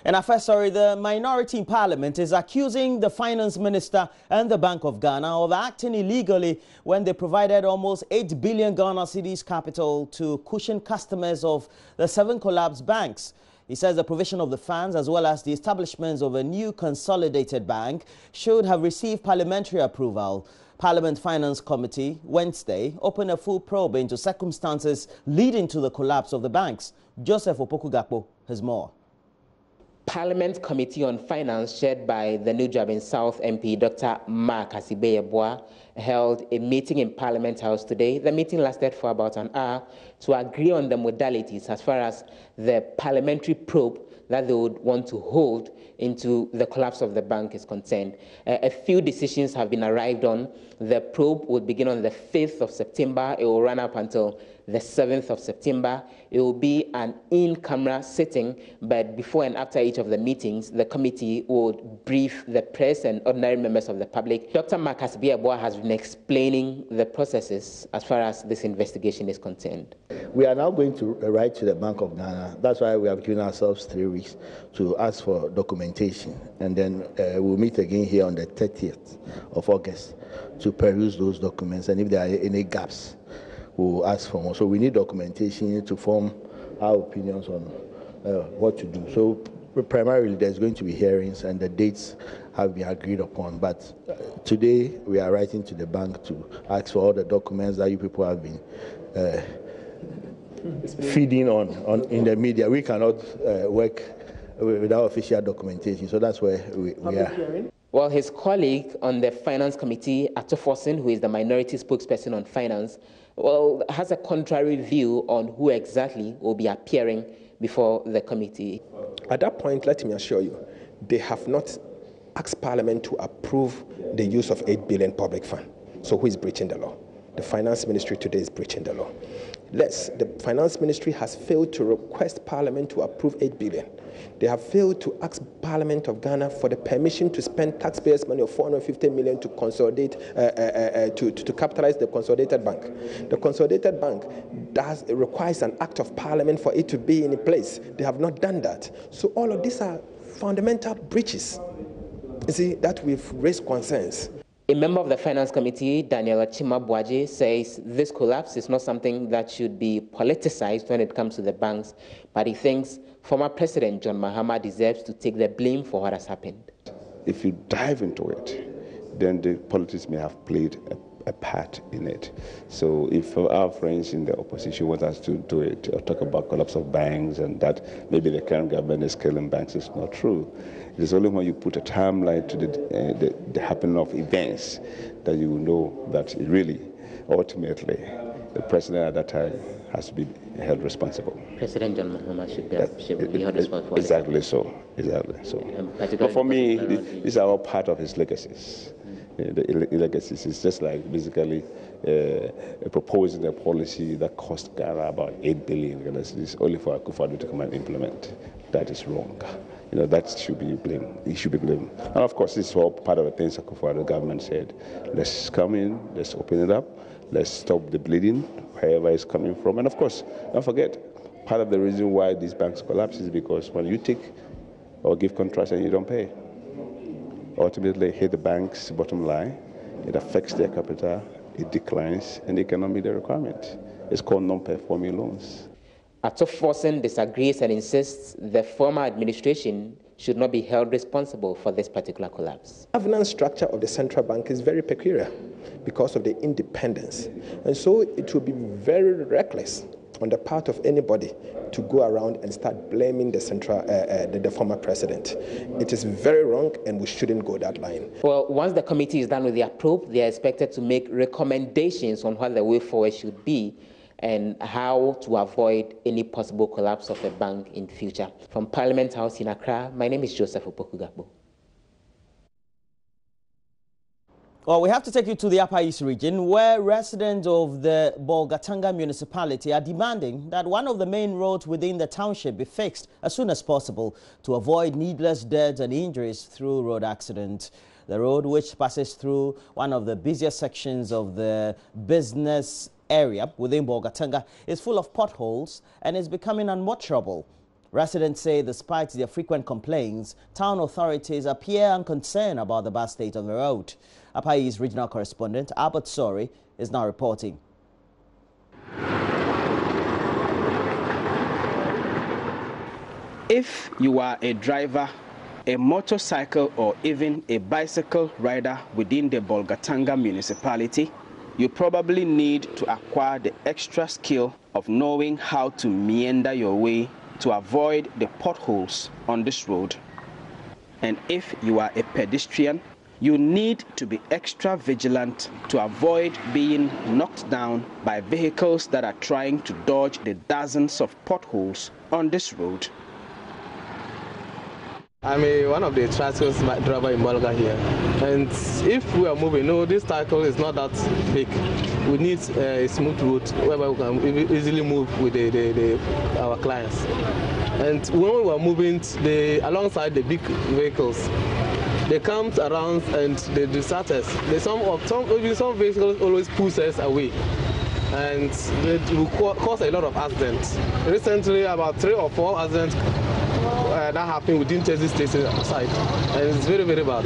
And first, the minority in parliament is accusing the finance minister and the Bank of Ghana of acting illegally when they provided almost 8 billion Ghana cedis capital to cushion customers of the 7 collapsed banks. He says the provision of the funds as well as the establishment of a new consolidated bank should have received parliamentary approval. Parliament Finance Committee Wednesday opened a full probe into circumstances leading to the collapse of the banks. Joseph Opoku-Gakpo has more. Parliament Committee on Finance, chaired by the New Jabin South MP, Dr. Mark Asibeyeboah, held a meeting in Parliament House today. The meeting lasted for about an hour to agree on the modalities as far as the parliamentary probe that they would want to hold into the collapse of the bank is concerned. A few decisions have been arrived on. The probe will begin on the 5th of September. It will run up until the 7th of September. It will be an in-camera sitting, but before and after each of the meetings, the committee would brief the press and ordinary members of the public. Dr. Mark Asibeyeboah has been explaining the processes as far as this investigation is concerned. We are now going to write to the Bank of Ghana. That's why we have given ourselves 3 weeks to ask for documentation. And then we'll meet again here on the 30th of August to peruse those documents. And if there are any gaps, we'll ask for more. So we need documentation to form our opinions on what to do. So primarily there's going to be hearings and the dates have been agreed upon. But today we are writing to the bank to ask for all the documents that you people have been feeding on in the media. We cannot work without official documentation. So that's where we are. Well, his colleague on the Finance Committee, Atoforsen, who is the minority spokesperson on finance, well, has a contrary view on who exactly will be appearing before the committee. At that point, let me assure you, they have not asked Parliament to approve the use of 8 billion public fund. So who is breaching the law? The Finance Ministry today is breaching the law. Yes, the Finance Ministry has failed to request Parliament to approve 8 billion. They have failed to ask Parliament of Ghana for the permission to spend taxpayers' money of 450 million to consolidate, to capitalize the consolidated bank. The consolidated bank requires an act of Parliament for it to be in place. They have not done that. So all of these are fundamental breaches, you see, that we've raised concerns. A member of the Finance Committee, Daniel Achimabwaje, says this collapse is not something that should be politicized when it comes to the banks, but he thinks former President John Mahama deserves to take the blame for what has happened. If you dive into it, then the politics may have played a part in it. So if our friends in the opposition want us to do it, or talk about collapse of banks and that maybe the current government is killing banks, it's not true. It is only when you put a timeline to the happening of events that you will know that it really, ultimately, the president at that time has to be held responsible. President John Mahama should be held responsible. Exactly so. Exactly so. But for me, these are all part of his legacies. The legacies is just like basically proposing a policy that cost Ghana about 8 billion. It's only for Akufo-Addo to come and implement. That is wrong. You know, that should be blamed. He should be blamed. And of course, this is all part of the things Akufo-Addo government said. Let's come in, let's open it up, let's stop the bleeding, wherever it's coming from. And of course, don't forget, part of the reason why these banks collapse is because when you take or give contracts and you don't pay, ultimately hit the bank's bottom line, it affects their capital, it declines, and they cannot meet the requirement. It's called non-performing loans. Atoforsen disagrees and insists the former administration should not be held responsible for this particular collapse. The governance structure of the central bank is very peculiar because of the independence. And so it will be very reckless on the part of anybody to go around and start blaming the former president. It is very wrong and we shouldn't go that line. Well, once the committee is done with their probe, they are expected to make recommendations on what the way forward should be and how to avoid any possible collapse of a bank in future. From Parliament House in Accra, my name is Joseph Opoku-Gakpo. Well, we have to take you to the Upper East region, where residents of the Bolgatanga municipality are demanding that one of the main roads within the township be fixed as soon as possible to avoid needless deaths and injuries through road accidents. The road, which passes through one of the busiest sections of the business area within Bolgatanga, is full of potholes and is becoming unwatchable. Residents say despite their frequent complaints, town authorities appear unconcerned about the bad state of the road. Apai's regional correspondent Albert Sori is now reporting. If you are a driver, a motorcycle or even a bicycle rider within the Bolgatanga municipality, you probably need to acquire the extra skill of knowing how to meander your way to avoid the potholes on this road. And if you are a pedestrian, you need to be extra vigilant to avoid being knocked down by vehicles that are trying to dodge the dozens of potholes on this road. I'm one of the tricycles driver in Bolga here, and if we are moving, no, this cycle is not that big. We need a smooth route where we can easily move with our clients. And when we are moving, alongside the big vehicles, they come around and they distract us. Some vehicles always push us away, and it will cause a lot of accidents. Recently, about 3 or 4 accidents that happened within Chelsea Station side, and it's very, very bad.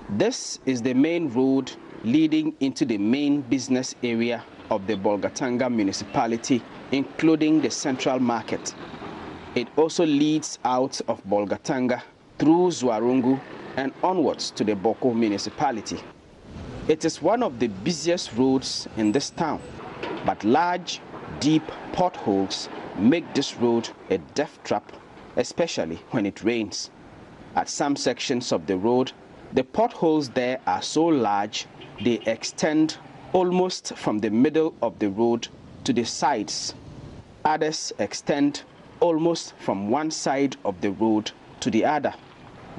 This is the main road leading into the main business area of the Bolgatanga municipality, including the central market. It also leads out of Bolgatanga through Zwarungu and onwards to the Boko municipality. It is one of the busiest roads in this town, but large, deep potholes make this road a death trap, especially when it rains. At some sections of the road, the potholes there are so large they extend almost from the middle of the road to the sides. Others extend almost from one side of the road to the other.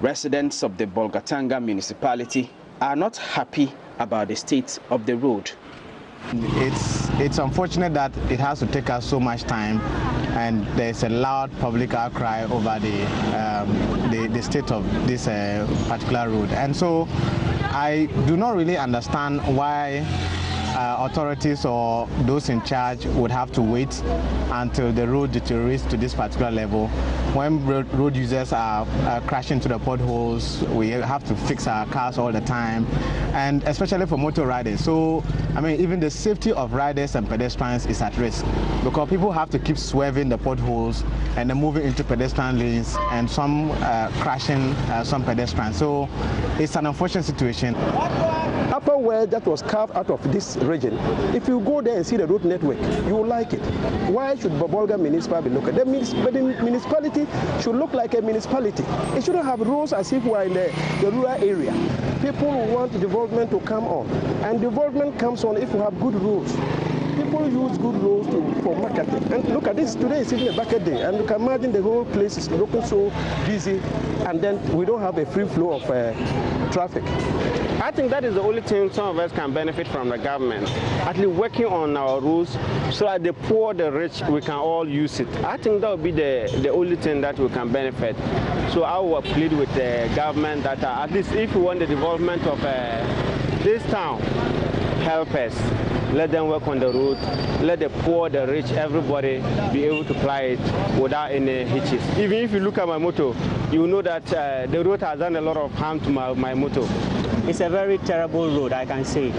Residents of the Bolgatanga municipality are not happy about the state of the road. It's unfortunate that it has to take us so much time, and there's a loud public outcry over the state of this particular road. And so I do not really understand why authorities or those in charge would have to wait until the road deteriorates to this particular level. When road users are crashing into the potholes, we have to fix our cars all the time, and especially for motor riders. So, I mean, even the safety of riders and pedestrians is at risk, because people have to keep swerving the potholes and then moving into pedestrian lanes, and some crashing some pedestrians. So it's an unfortunate situation. Upper West that was carved out of this region, if you go there and see the road network, you will like it. Why should Bolga municipality be local? The municipality should look like a municipality. It shouldn't have roads as if we are in the rural area. People want development to come on, and development comes on if we have good roads. People use good roads for marketing. And look at this, today is even a bucket day, and you can imagine the whole place is looking so busy, and then we don't have a free flow of traffic. I think that is the only thing some of us can benefit from the government, at least working on our rules so that the poor, the rich, we can all use it. I think that would be the only thing that we can benefit. So I will plead with the government that at least if we want the development of this town, help us. Let them work on the road. Let the poor, the rich, everybody be able to ply it without any hitches. Even if you look at my motor, you know that the road has done a lot of harm to my motor. It's a very terrible road, I can say.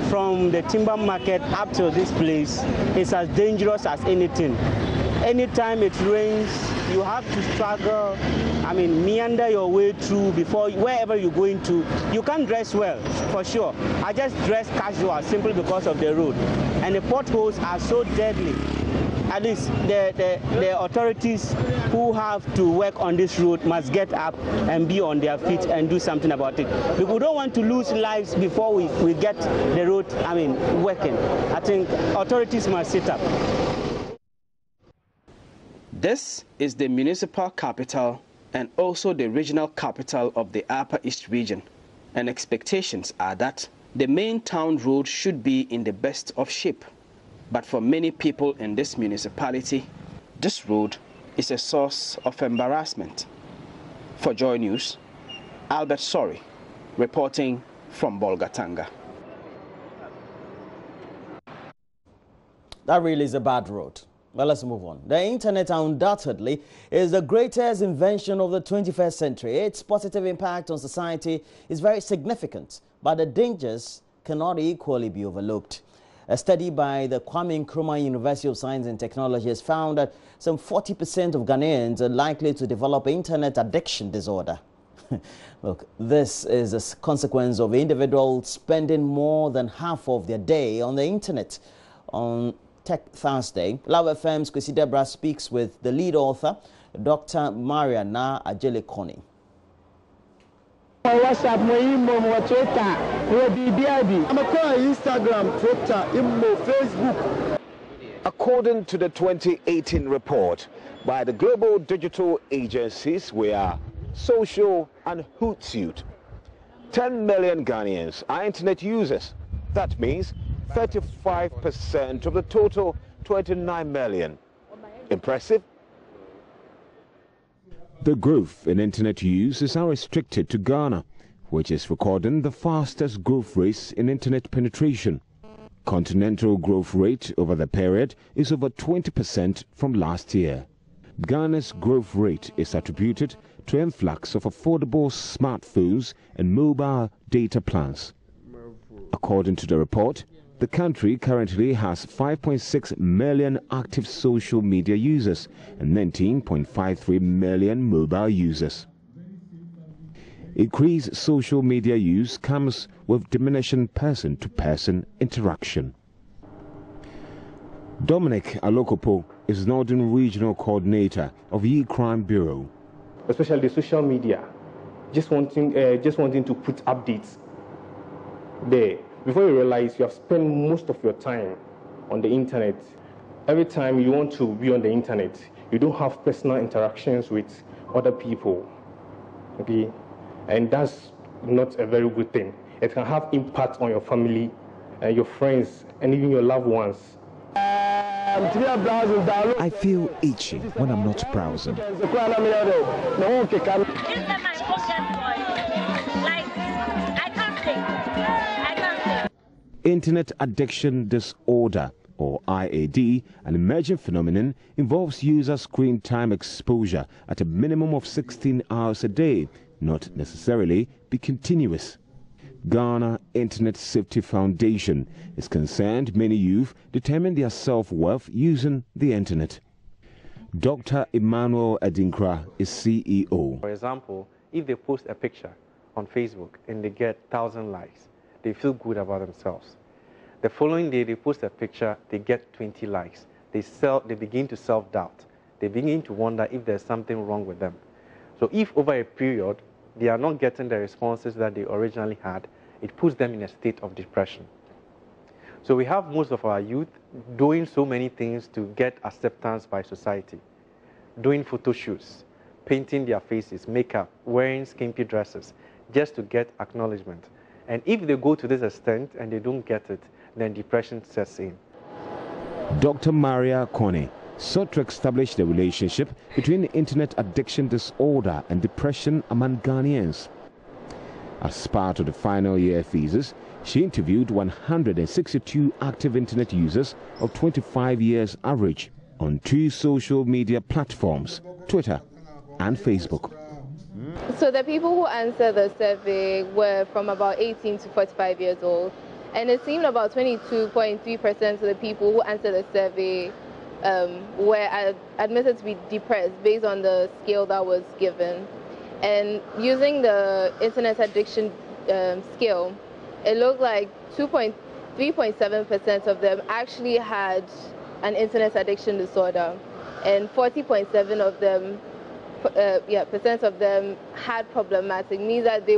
From the timber market up to this place, it's as dangerous as anything. Anytime it rains, you have to struggle, meander your way through before wherever you're going to. You can't dress well, for sure. I just dress casual simply because of the road. And the potholes are so deadly. At least the authorities who have to work on this road must get up and be on their feet and do something about it. We don't want to lose lives before we get the road, working. I think authorities must sit up. This is the municipal capital and also the regional capital of the Upper East region, and expectations are that the main town road should be in the best of shape. But for many people in this municipality, this road is a source of embarrassment. For JoyNews, Albert Sori, reporting from Bolgatanga. That really is a bad road. Well, let's move on. The internet undoubtedly is the greatest invention of the 21st century. Its positive impact on society is very significant, but the dangers cannot equally be overlooked. A study by the Kwame Nkrumah University of Science and Technology has found that some 40% of Ghanaians are likely to develop internet addiction disorder. Look, this is a consequence of individuals spending more than half of their day on the internet. On Tech Thursday, Love FM's Kwesi Debra speaks with the lead author, Dr. Maria Na Ajele-Kone. WhatsApp, Twitter, Instagram, Twitter, Facebook. According to the 2018 report by the global digital agencies, we are social and Hootsuite. 10 million Ghanaians are internet users. That means 35% of the total 29 million. Impressive? The growth in internet use is now restricted to Ghana, which is recording the fastest growth rates in internet penetration. Continental growth rate over the period is over 20% from last year. Ghana's growth rate is attributed to influx of affordable smartphones and mobile data plans. According to the report, the country currently has 5.6 million active social media users and 19.53 million mobile users. Increased social media use comes with diminishing person-to-person interaction. Dominic Alokopo is Northern Regional Coordinator of E-Crime Bureau. Especially social media, just wanting to put updates there. Before you realize you have spent most of your time on the internet. Every time you want to be on the internet, you don't have personal interactions with other people. Okay? And that's not a very good thing. It can have impact on your family, your friends, and even your loved ones. I feel itchy when I'm not browsing. Internet addiction disorder, or IAD, an emerging phenomenon, involves user screen time exposure at a minimum of 16 hours a day, not necessarily be continuous. Ghana Internet Safety Foundation is concerned many youth determine their self-worth using the internet. Dr. Emmanuel Adinkra is CEO. For example, if they post a picture on Facebook and they get 1,000 likes, they feel good about themselves. The following day, they post a picture, they get 20 likes. They begin to self-doubt. They begin to wonder if there's something wrong with them. So if over a period, they are not getting the responses that they originally had, it puts them in a state of depression. So we have most of our youth doing so many things to get acceptance by society. Doing photo shoots, painting their faces, makeup, wearing skimpy dresses, just to get acknowledgement. And if they go to this extent and they don't get it, then depression sets in. Dr. Maria Kone sought to establish the relationship between internet addiction disorder and depression among Ghanaians. As part of the final year thesis, she interviewed 162 active internet users of 25 years average on 2 social media platforms, Twitter and Facebook. So the people who answered the survey were from about 18 to 45 years old, and it seemed about 22.3% of the people who answered the survey were admitted to be depressed based on the scale that was given. And using the internet addiction scale, it looked like 3.7% of them actually had an internet addiction disorder, and 40.7% of them percent of them had problematic, means that they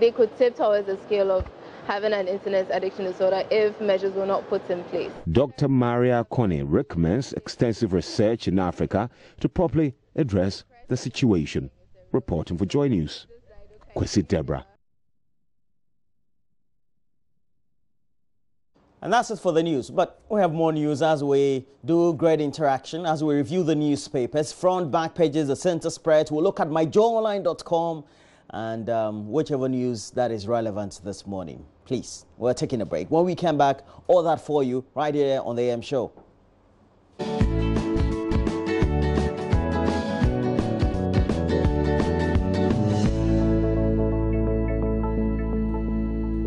could tip towards the scale of having an internet addiction disorder if measures were not put in place. Dr. Maria Kone recommends extensive research in Africa to properly address the situation. Reporting for JoyNews, Kwesi Debra. And that's it for the news. But we have more news as we do great interaction, as we review the newspapers, front, back pages, the center spread. We'll look at myjoyonline.com and whichever news that is relevant this morning. Please, we're taking a break. When we come back, all that for you right here on the AM Show.